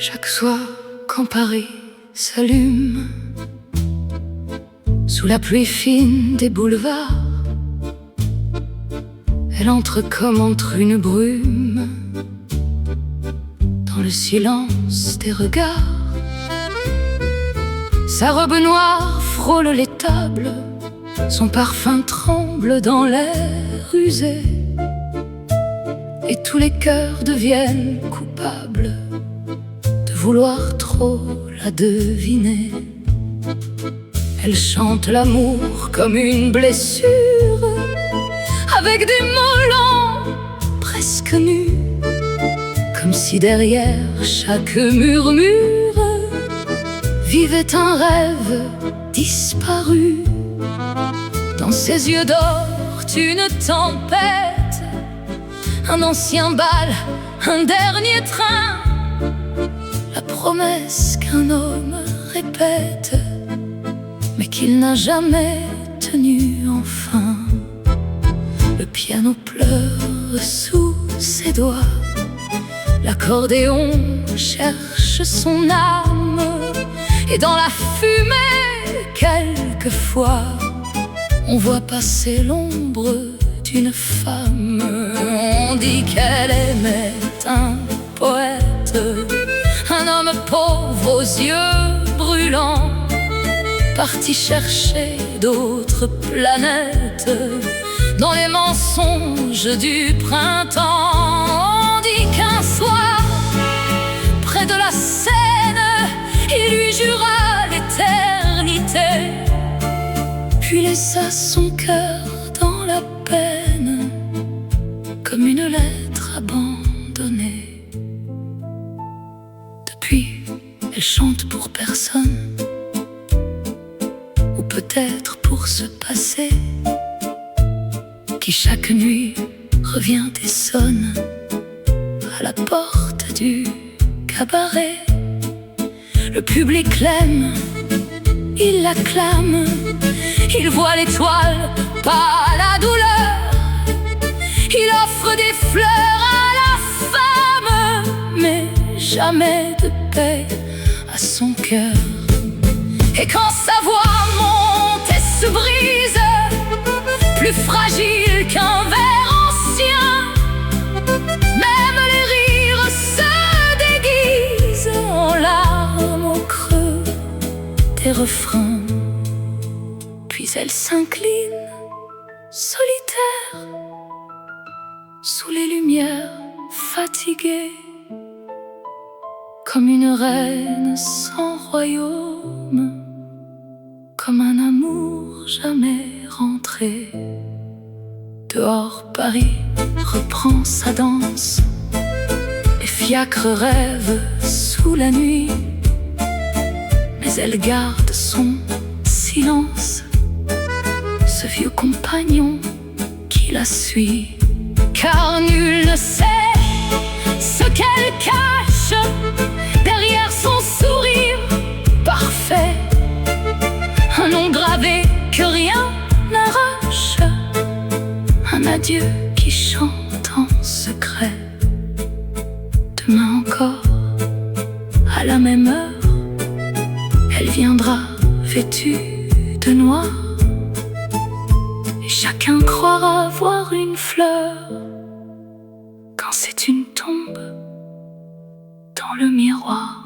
Chaque soir quand Paris s'allume, sous la pluie fine des boulevards, elle entre comme entre une brume dans le silence des regards. Sa robe noire frôle les tables, son parfum tremble dans l'air usé, et tous les cœurs deviennent coupables de vouloir trop la deviner. Elle chante l'amour comme une blessure, avec des mots lents, presque nus, comme si derrière chaque murmure vivait un rêve disparu. Dans ses yeux d'or, une tempête, un ancien bal, un dernier train, la promesse qu'un homme répète, mais qu'il n'a jamais tenu enfin. Le piano pleure sous ses doigts, l'accordéon cherche son âme, et dans la fumée, quelquefois, on voit passer l'ombre d'une femme. On dit qu'elle aimait un poète, un homme pauvre aux yeux brûlants, parti chercher d'autres planètes dans les mensonges du printemps. On dit qu'un soir, près de la Seine, il lui jura l'éternité, puis laissa son cœur dans la peine, comme une lettre abandonnée. Depuis, elle chante pour personne, ou peut-être pour ce passé qui chaque nuit revient et sonne à la porte du cabaret. Le public l'aime, il l'acclame, il voit l'étoile, pas la douleur. Il offre des fleurs à la femme, mais jamais de paix à son cœur. Et quand sa voix monte et se brise, plus fragile qu'un verre ancien, même les rires se déguisent en larmes au creux des refrains. Puis elle s'incline, solitaire, sous les lumières fatiguées, comme une reine sans royaume, comme un amour jamais rentré. Dehors, Paris reprend sa danse, les fiacres rêvent sous la nuit, mais elle garde son silence, ce vieux compagnon qui la suit. Car nul ne sait ce qu'elle cache derrière son sourire parfait, un nom gravé que rien n'arrache, un adieu qui chante en secret. Demain encore, à la même heure, elle viendra vêtue de noir, et chacun croira voir une fleur, quand c'est une tombe dans le miroir.